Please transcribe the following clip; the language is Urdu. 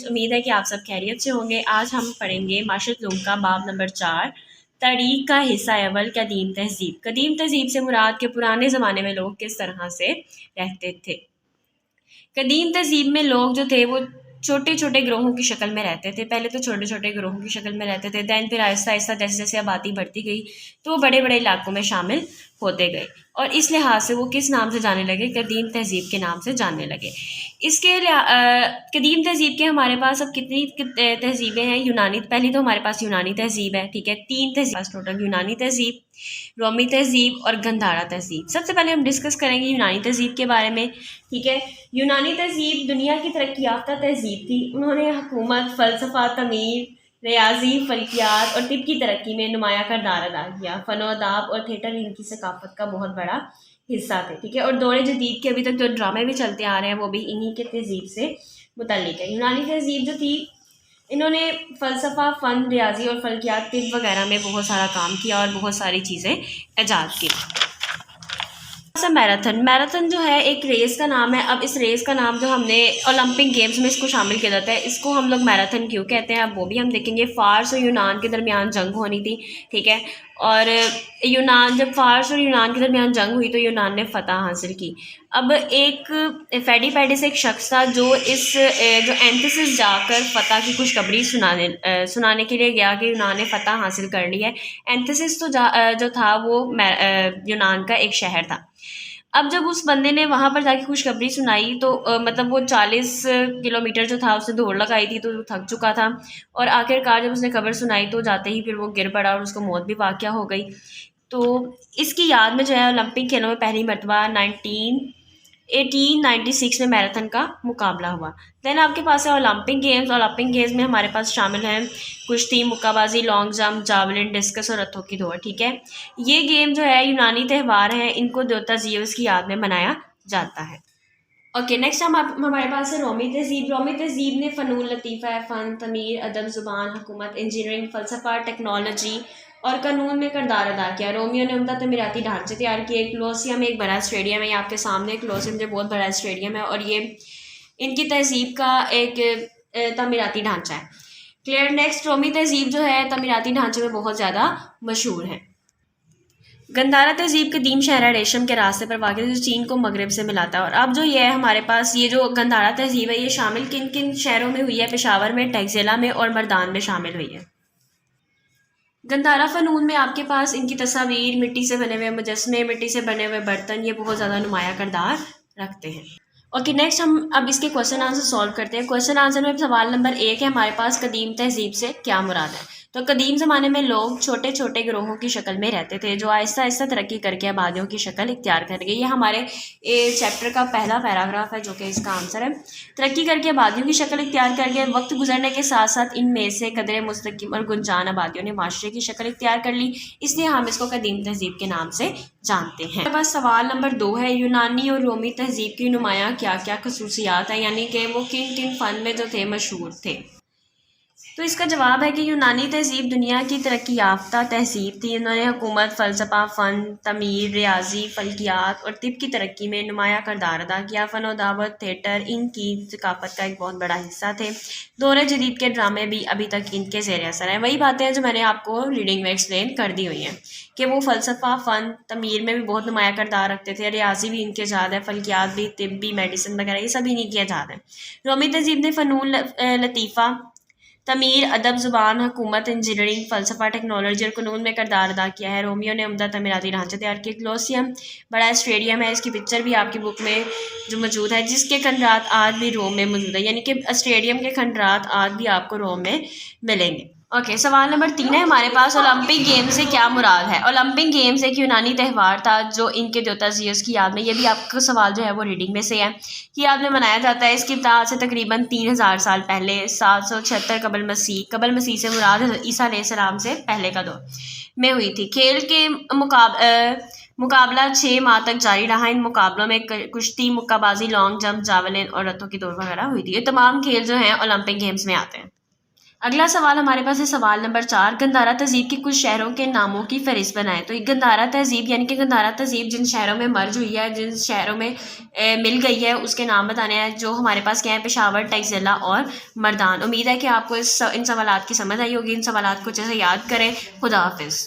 امید ہے کہ آپ سب خیریت سے ہوں گے۔ آج ہم پڑھیں گے معاشرت علوم کا باب نمبر 4 تاریخ کا حصہ اول قدیم تہذیب۔ قدیم تہذیب سے مراد کے پرانے زمانے میں لوگ کس طرح سے رہتے تھے۔ قدیم تہذیب میں لوگ جو تھے وہ چھوٹے چھوٹے گروہوں کی شکل میں رہتے تھے۔ پہلے تو چھوٹے چھوٹے گروہوں کی شکل میں رہتے تھے، دین پھر آہستہ آہستہ جیسے جیسے آبادی بڑھتی گئی تو وہ بڑے بڑے علاقوں میں شامل ہوتے گئے، اور اس لحاظ سے وہ کس نام سے جانے لگے؟ قدیم تہذیب کے نام سے جاننے لگے۔ اس کے قدیم تہذیب کے ہمارے پاس اب کتنی تہذیبیں ہیں؟ یونانی، پہلی تو ہمارے پاس یونانی تہذیب ہے، ٹھیک ہے، 3 تہذیب ٹوٹل، یونانی تہذیب، رومی تہذیب اور گندھارا تہذیب۔ سب سے پہلے ہم ڈسکس کریں گے یونانی تہذیب کے بارے میں، ٹھیک ہے۔ یونانی تہذیب دنیا کی ترقی یافتہ تہذیب تھی۔ انہوں نے حکومت، فلسفہ، تعمیر، ریاضی، فلکیات اور طب کی ترقی میں نمایاں کردار ادا کیا۔ فن و اداب اور تھیٹر ان کی ثقافت کا بہت بڑا حصہ تھے، ٹھیک ہے، اور دور جدید کے ابھی تک جو ڈرامے بھی چلتے آ رہے ہیں وہ بھی انہی کے تہذیب سے متعلق ہے۔ یونانی تہذیب جو تھی، انہوں نے فلسفہ، فن، ریاضی اور فلکیات، طب وغیرہ میں بہت سارا کام کیا اور بہت ساری چیزیں ایجاد کی۔ میراتھن جو ہے ایک ریس کا نام ہے۔ اب اس ریس کا نام جو ہم نے اولمپک گیمز میں اس کو شامل کیا جاتا ہے، اس کو ہم لوگ میراتھن کیوں کہتے ہیں اب وہ بھی ہم دیکھیں گے۔ فارس اور یونان کے درمیان جنگ ہونی تھی، ٹھیک ہے، اور جب فارس اور یونان کے درمیان جنگ ہوئی تو یونان نے فتح حاصل کی۔ اب ایک فیڈیپیڈس ایک شخص تھا جو جو اینتھسس جا کر فتح کی خوشخبری سنانے کے لیے گیا کہ یونان نے فتح حاصل کر لی ہے۔ اینتھسس تو جو تھا وہ یونان کا ایک شہر تھا۔ اب جب اس بندے نے وہاں پر جا کے خوشخبری سنائی تو مطلب وہ 40 کلومیٹر جو تھا اس نے دوڑ لگائی تھی تو وہ تھک چکا تھا، اور آخر کار جب اس نے خبر سنائی تو جاتے ہی پھر وہ گر پڑا اور اس کو موت بھی واقع ہو گئی۔ تو اس کی یاد میں جو ہے اولمپک کھیلوں میں پہلی مرتبہ 1896 میں میراتھن کا مقابلہ ہوا۔ دین آپ کے پاس ہے اولمپک گیمز۔ اولمپک گیمز میں ہمارے پاس شامل ہیں کشتی، مکہ بازی، لانگ جمپ، جاولن، ڈسکس اور رتھوں کی دوڑ، ٹھیک ہے۔ یہ گیم جو ہے یونانی تہوار ہے، ان کو دیوتا زیوس کی یاد میں منایا جاتا ہے۔ اوکے، نیکسٹ ہمارے پاس ہے رومی تہذیب۔ رومی تہذیب نے فنون لطیفہ، فن، تعمیر، ادب، زبان، حکومت، انجینئرنگ، فلسفہ، ٹیکنالوجی اور قانون میں کردار ادا کیا۔ رومیوں نے عمدہ تعمیراتی ڈھانچے تیار کیے۔ کولوسیم ایک بڑا اسٹیڈیم ہے، یہ آپ کے سامنے کولوسیم جو بہت بڑا اسٹیڈیم ہے، اور یہ ان کی تہذیب کا ایک تعمیراتی ڈھانچہ ہے۔ کلیئر؟ نیکسٹ، رومی تہذیب جو ہے تعمیراتی ڈھانچے میں بہت زیادہ مشہور ہے۔ گندھارا تہذیب قدیم شہر ہے ریشم کے راستے پر واقع جو چین کو مغرب سے ملاتا ہے۔ اور اب جو یہ ہے ہمارے پاس یہ جو گندھارا تہذیب ہے یہ شامل کن کن شہروں میں ہوئی ہے؟ پشاور میں، ٹیکسلا میں اور مردان میں شامل ہوئی ہے۔ گندھارا فنون میں آپ کے پاس ان کی تصاویر، مٹی سے بنے ہوئے مجسمے، مٹی سے بنے ہوئے برتن، یہ بہت زیادہ نمایاں کردار رکھتے ہیں۔ اوکے، نیکسٹ ہم اب اس کے کوشچن آنسر سالو کرتے ہیں۔ کوشچن آنسر میں سوال نمبر 1 ہے ہمارے پاس قدیم تہذیب سے کیا مراد ہے؟ تو قدیم زمانے میں لوگ چھوٹے چھوٹے گروہوں کی شکل میں رہتے تھے جو آہستہ آہستہ ترقی کر کے آبادیوں کی شکل اختیار کر گئی۔ یہ ہمارے چیپٹر کا پہلا پیراگراف ہے جو کہ اس کا آنسر ہے۔ ترقی کر کے آبادیوں کی شکل اختیار کر گئے۔ وقت گزرنے کے ساتھ ساتھ ان میں سے قدرے مستحکم اور گنجان آبادیوں نے معاشرے کی شکل اختیار کر لی، اس لیے ہم اس کو قدیم تہذیب کے نام سے جانتے ہیں۔ ہمارے پاس سوال نمبر 2 ہے یونانی اور رومی تہذیب کی نمایاں کیا کیا خصوصیات ہیں، یعنی کہ وہ کن کن فن میں جو تھے مشہور تھے؟ تو اس کا جواب ہے کہ یونانی تہذیب دنیا کی ترقی یافتہ تہذیب تھی۔ انہوں نے حکومت، فلسفہ، فن، تعمیر، ریاضی، فلکیات اور طب کی ترقی میں نمایاں کردار ادا کیا۔ فن و دعوت، تھیٹر ان کی ثقافت کا ایک بہت بڑا حصہ تھے۔ دور جدید کے ڈرامے بھی ابھی تک ان کے زیر اثر ہیں۔ وہی باتیں ہیں جو میں نے آپ کو ریڈنگ میں ایکسپلین کر دی ہوئی ہیں کہ وہ فلسفہ، فن، تعمیر میں بھی بہت نمایاں کردار رکھتے تھے، ریاضی بھی ان کے ایجاد ہے، فلکیات بھی، طب بھی، میڈیسن وغیرہ یہ سب انہیں کے ایجاد ہیں۔ رومی تہذیب نے فنون لطیفہ، تعمیر، ادب، زبان، حکومت، انجینئرنگ، فلسفہ، ٹیکنالوجی اور قانون میں کردار ادا کیا ہے۔ رومیوں نے عمدہ تعمیراتی ڈھانچے تیار کیے۔ کولوسیم بڑا اسٹیڈیم ہے، اس کی پکچر بھی آپ کی بک میں جو موجود ہے، جس کے کھنڈرات آج بھی روم میں موجود ہے، یعنی کہ اسٹیڈیم کے کھنڈرات آج بھی آپ کو روم میں ملیں گے۔ اوکے، سوال نمبر 3 ہے ہمارے پاس اولمپک گیم سے کیا مراد ہے؟ اولمپک گیمز ایک یونانی تہوار تھا جو ان کے دیوتا زیوس کی یاد میں، یہ بھی آپ کا سوال جو ہے وہ ریڈنگ میں سے ہے، کی یاد میں منایا جاتا ہے۔ اس کی ابتدا سے تقریباً 3000 سال پہلے 776 قبل مسیح سے مراد عیسیٰ علیہ السلام سے پہلے کا دور میں ہوئی تھی۔ کھیل کے مقابلہ 6 ماہ تک جاری رہا۔ ان مقابلوں میں کشتی، مکہ بازی، لانگ جمپ، جاولن اور رتھوں کی دوڑ وغیرہ ہوئی تھی۔ یہ تمام کھیل جو ہیں اولمپک گیمز میں آتے ہیں۔ اگلا سوال ہمارے پاس ہے سوال نمبر 4، گندھارا تہذیب کے کچھ شہروں کے ناموں کی فہرست بنائیں۔ تو گندھارا تہذیب یعنی کہ گندھارا تہذیب جن شہروں میں مرج ہوئی ہے، جن شہروں میں مل گئی ہے، اس کے نام بتانے ہیں، جو ہمارے پاس کیا ہے، پشاور، ٹیک ضلع اور مردان۔ امید ہے کہ آپ کو ان سوالات کی سمجھ آئی ہوگی، ان سوالات کو اچھے سے یاد کریں۔ خدا حافظ۔